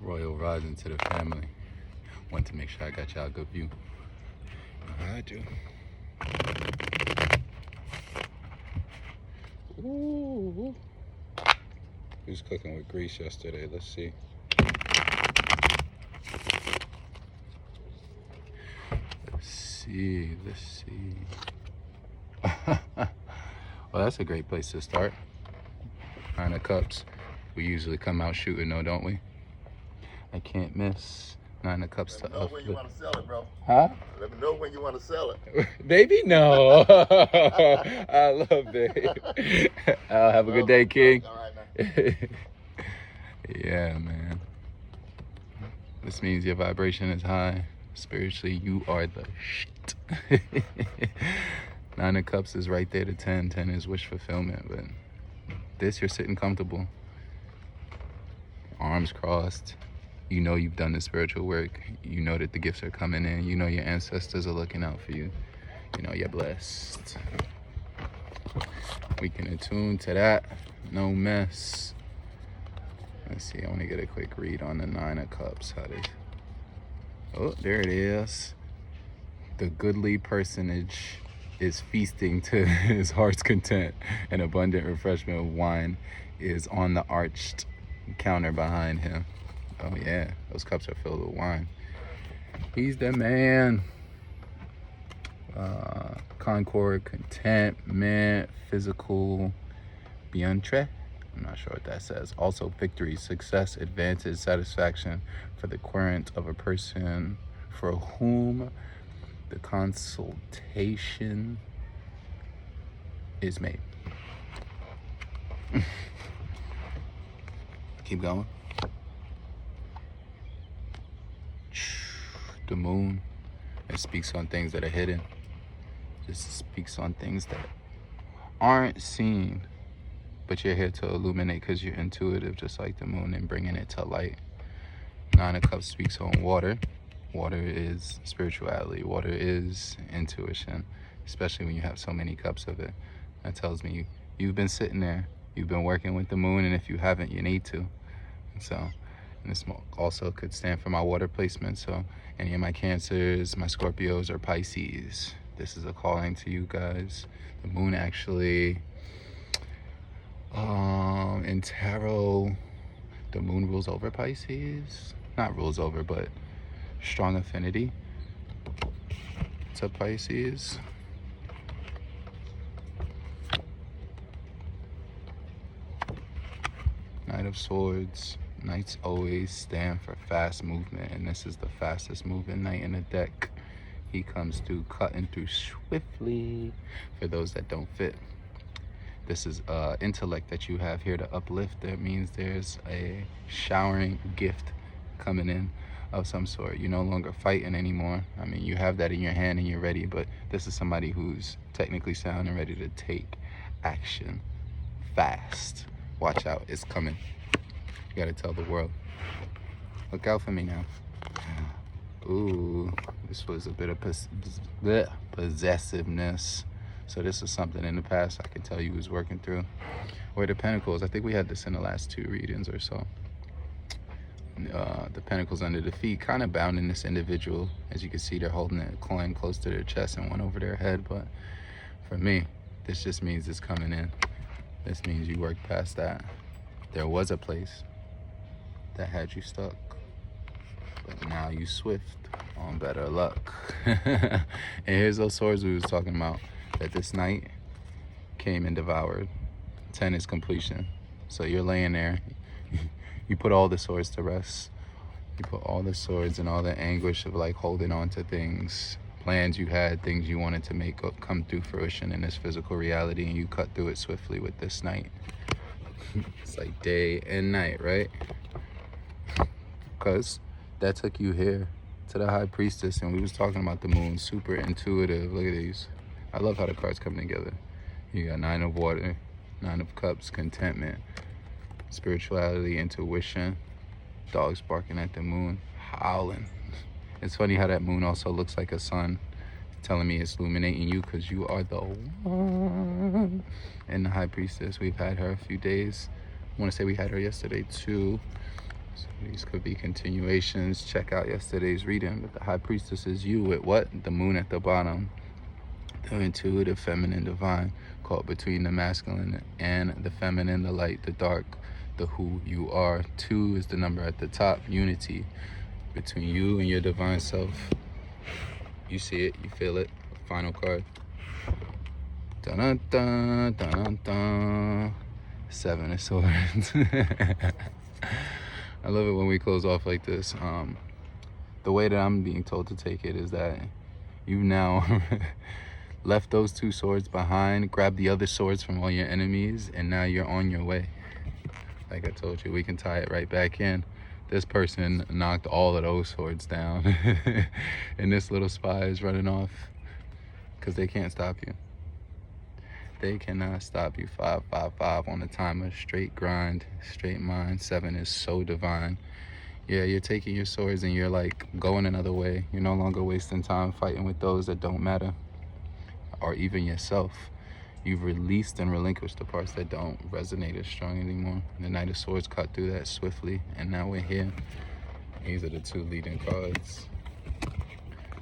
Royal rising to the family. Want to make sure I got y'all a good view. I do. Ooh. We was cooking with grease yesterday. Let's see. Let's see. Well, that's a great place to start. 9 of Cups. We usually come out shooting, though, don't we? I can't miss 9 of Cups Let to me know when you want to sell it, bro. Huh? Let me know when you want to sell it. Baby, no. I love babe. I'll have a good day, King. All right, now. Yeah, man. This means your vibration is high. Spiritually, you are the shit. 9 of Cups is right there to 10. 10 is wish fulfillment, but this, you're sitting comfortable. Arms crossed. You know you've done the spiritual work. You know that the gifts are coming in. You know your ancestors are looking out for you. You know you're blessed. We can attune to that. No mess. Let's see, I want to get a quick read on the 9 of Cups. How this... Oh, there it is. The goodly personage is feasting to his heart's content. An abundant refreshment of wine is on the arched counter behind him. Oh yeah, those cups are filled with wine. He's the man. Concord, contentment, physical, bientre. I'm not sure what that says. Also victory, success, advantage, satisfaction for the querent of a person for whom the consultation is made. Keep going. The moon, it speaks on things that are hidden. It speaks on things that aren't seen, but you're here to illuminate because you're intuitive, just like the moon, and bringing it to light. 9 of Cups speaks on water. Water is spirituality. Water is intuition, especially when you have so many cups of it. That tells me you've been sitting there. You've been working with the moon, and if you haven't, you need to. So, and this also could stand for my water placement. So any of my Cancers, my Scorpios, or Pisces, this is a calling to you guys. The moon actually, in tarot, the moon rules over Pisces. Not rules over, but strong affinity to Pisces. Knight of Swords. Knights always stand for fast movement, and this is the fastest moving knight in the deck. He comes through, cutting through swiftly. For those that don't fit, this is intellect that you have here to uplift. That means there's a showering gift coming in of some sort. You're no longer fighting anymore. I mean, you have that in your hand and you're ready, but this is somebody who's technically sound and ready to take action fast. Watch out, it's coming. You gotta tell the world. Look out for me now. Ooh, this was a bit of possessiveness. So this is something in the past I can tell you was working through. Or the Pentacles, I think we had this in the last 2 readings or so. The Pentacles under the feet, kind of bound in this individual. As you can see, they're holding a coin close to their chest and one over their head. But for me, this just means it's coming in. This means you worked past that. There was a place that had you stuck, but now you swift on better luck. And here's those swords we was talking about that this night came and devoured. 10 is completion. So you're laying there. You put all the swords to rest. You put all the swords and all the anguish of like holding on to things, plans you had, things you wanted to make come through fruition in this physical reality, and you cut through it swiftly with this night. It's like day and night, right? Because that took you here to the High Priestess, and we was talking about the moon, super intuitive. Look at these. I love how the cards come together. You got 9 of Water, 9 of Cups, contentment, spirituality, intuition, dogs barking at the moon, howling. It's funny how that moon also looks like a sun, telling me it's illuminating you because you are the one. And the High Priestess, we've had her a few days. I want to say we had her yesterday too. So these could be continuations. Check out yesterday's reading. But the high priestess is you with what? The moon at the bottom. The intuitive, feminine, divine, caught between the masculine and the feminine, the light, the dark, the who you are. 2 is the number at the top, unity between you and your divine self. You see it, you feel it. Final card. Dun dun dun dun dun. 7 of Swords. I love it when we close off like this. The way that I'm being told to take it is that you now left those 2 swords behind, grabbed the other swords from all your enemies, and now you're on your way. Like I told you, we can tie it right back in. This person knocked all of those swords down. And this little spy is running off because they can't stop you. They cannot stop you. 555 on the timer. Straight grind, straight mind. 7 is so divine. Yeah, you're taking your swords and you're like going another way. You're no longer wasting time fighting with those that don't matter, or even yourself. You've released and relinquished the parts that don't resonate as strong anymore. The Knight of Swords cut through that swiftly, and now we're here. These are the 2 leading cards.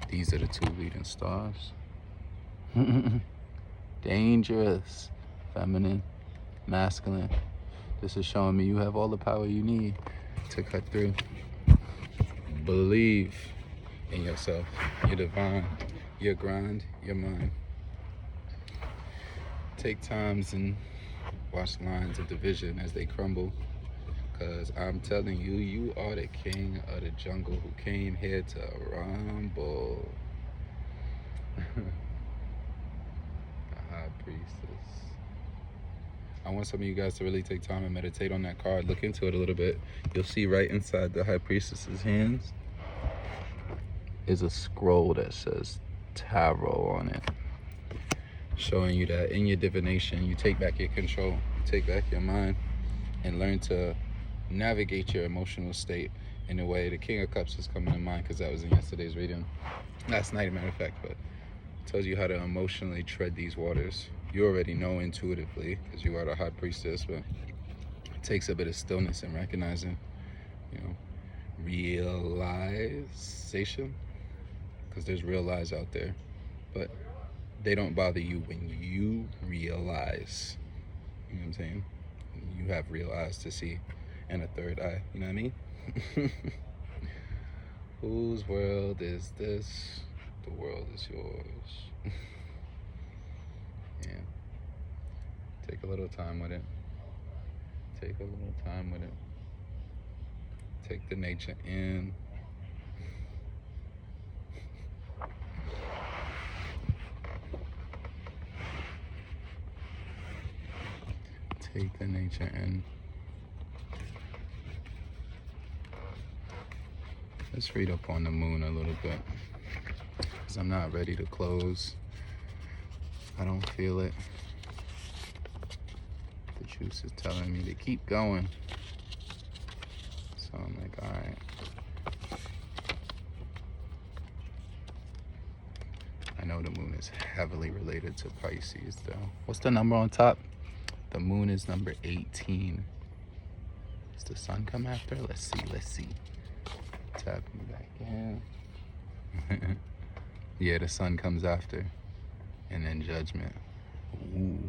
These are the 2 leading stars. Dangerous, feminine, masculine. This is showing me you have all the power you need to cut through. Believe in yourself, your divine, your grind, your mind. Take times and watch lines of division as they crumble, because I'm telling you, you are the king of the jungle who came here to rumble. High priestess. I want some of you guys to really take time and meditate on that card. Look into it a little bit. You'll see right inside the high priestess's hands is a scroll that says tarot on it, showing you that in your divination, you take back your control, you take back your mind, and learn to navigate your emotional state in a way. The King of Cups is coming to mind because that was in yesterday's reading. Last night, as a matter of fact, but tells you how to emotionally tread these waters. You already know intuitively because you are the high priestess, but it takes a bit of stillness and recognizing, realization, because there's real lies out there, but they don't bother you when you realize. You know what I'm saying? You have real eyes to see and a third eye. You know what I mean? Whose world is this? The world is yours. Yeah. Take a little time with it. Take a little time with it. Take the nature in. Take the nature in. Let's read up on the moon a little bit, because I'm not ready to close. I don't feel it. The juice is telling me to keep going. So I'm like, all right. I know the moon is heavily related to Pisces though. What's the number on top? The moon is number 18. Does the sun come after? Let's see. Tapping back in. Yeah, the sun comes after. And then judgment. Ooh.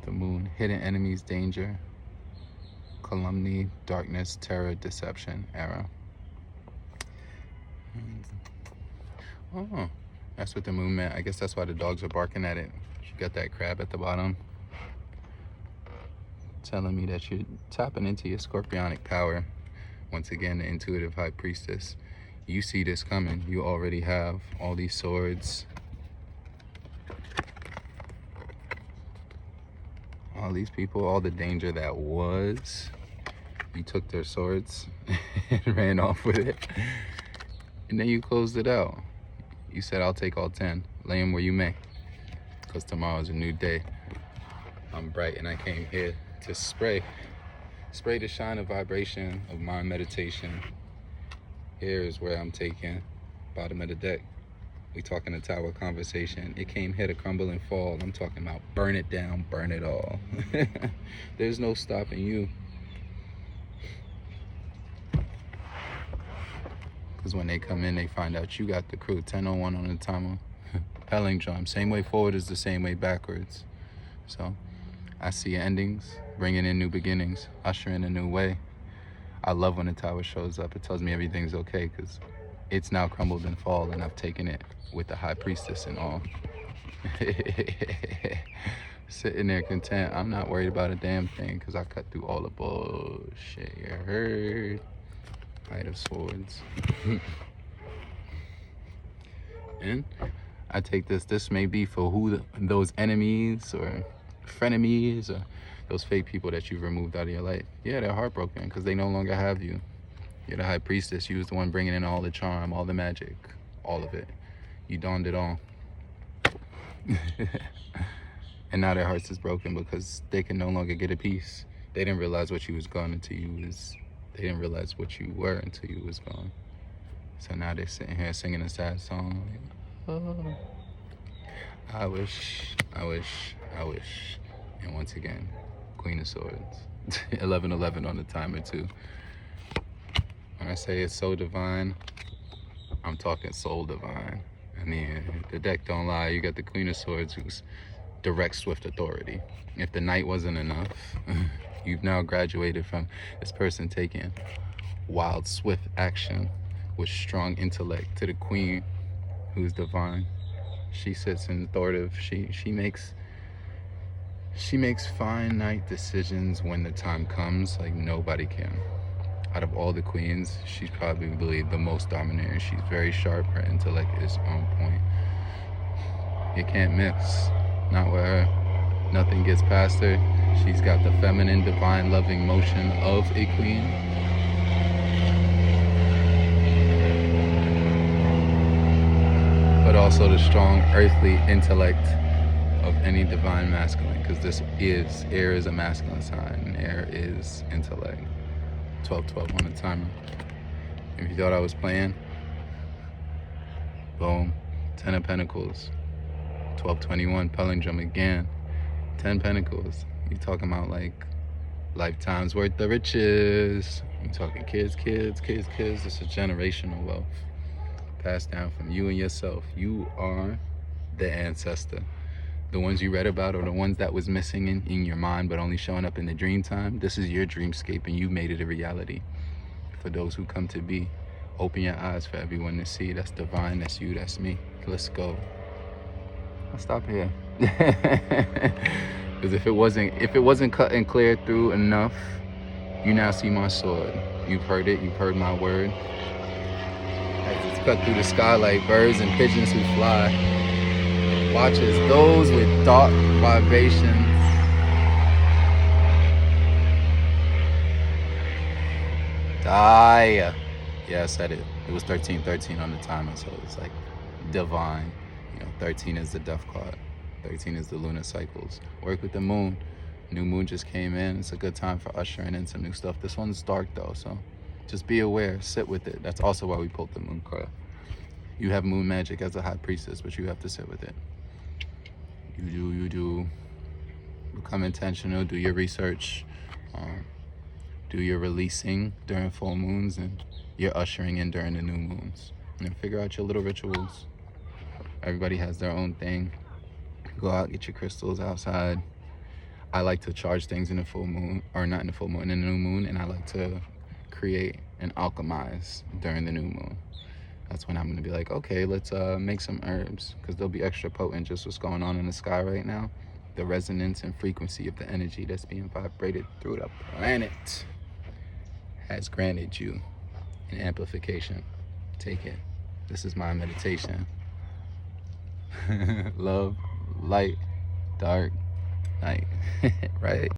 The moon, hidden enemies, danger, calumny, darkness, terror, deception, error. Oh, that's what the moon meant. I guess that's why the dogs are barking at it. You got that crab at the bottom telling me that you're tapping into your scorpionic power. Once again, the intuitive high priestess. You see this coming. You already have all these swords. All these people, all the danger that was. You took their swords and ran off with it. And then you closed it out. You said, I'll take all 10. Lay them where you may. Because tomorrow is a new day. I'm bright and I came here to spray the shine of vibration of my meditation. Here is where I'm taking bottom of the deck. We talking a tower conversation. It came here to crumble and fall. I'm talking about burn it down, burn it all. There's no stopping you. Because when they come in, they find out you got the crew. 10:01 on the timer. Palindrome. Same way forward is the same way backwards. So I see endings, bringing in new beginnings, ushering a new way. I love when the tower shows up. It tells me everything's okay because it's now crumbled and fall, and I've taken it with the high priestess and all. Sitting there content. I'm not worried about a damn thing because I cut through all the bullshit. You heard? Knight of Swords. And I take this. This may be for who those enemies or frenemies or those fake people that you've removed out of your life. Yeah, they're heartbroken because they no longer have you. You're the high priestess. You was the one bringing in all the charm, all the magic, all of it. You donned it all. And now their hearts is broken because they can no longer get a piece. They didn't realize what you was gone until you was. They didn't realize what you were until you was gone. So now they're sitting here singing a sad song. Oh, I wish. And once again, Queen of Swords. 11:11 on the timer too. When I say it's so divine, I'm talking soul divine. I mean, the deck don't lie. You got the Queen of Swords, who's direct, swift authority. If the Knight wasn't enough, you've now graduated from this person taking wild, swift action with strong intellect to the Queen, who's divine. She sits in authoritative. She makes finite decisions when the time comes, like nobody can. Out of all the queens, she's probably the most dominant. She's very sharp. Her intellect is on point. You can't miss. Not with her. Nothing gets past her. She's got the feminine, divine, loving motion of a queen. But also the strong, earthly intellect of any divine masculine, because air is a masculine sign, and air is intellect. 12:12 on the timer. If you thought I was playing, boom, 10 of Pentacles. 12:21, palindrome again. 10 Pentacles. You talking about like lifetimes worth of riches. You talking kids. It's a generational wealth passed down from you and yourself. You are the ancestor. The ones you read about, or the ones that was missing in your mind but only showing up in the dream time. This is your dreamscape, and you made it a reality. For those who come to be, open your eyes for everyone to see. That's divine, that's you, that's me. Let's go. I'll stop here. Because if it wasn't cut and clear through enough, you now see my sword. You've heard it, you've heard my word. As it's cut through the sky like birds and pigeons who fly. Watch as those with dark vibrations die. Yeah, I said it. It was 13:13 on the timer, so it's like divine. 13 is the death card. 13 is the lunar cycles. Work with the moon. New moon just came in. It's a good time for ushering in some new stuff. This one's dark though, so just be aware. Sit with it. That's also why we pulled the moon card. You have moon magic as a high priestess, but you have to sit with it. You do. Become intentional. Do your research. Do your releasing during full moons, and your ushering in during the new moons. And figure out your little rituals. Everybody has their own thing. Go out, get your crystals outside. I like to charge things in the full moon, or not in the full moon, in the new moon, and I like to create and alchemize during the new moon. That's when I'm gonna be like, okay, let's make some herbs, because they'll be extra potent. Just what's going on in the sky right now, the resonance and frequency of the energy that's being vibrated through the planet has granted you an amplification. Take it. This is my meditation. Love, light, dark, night. Right?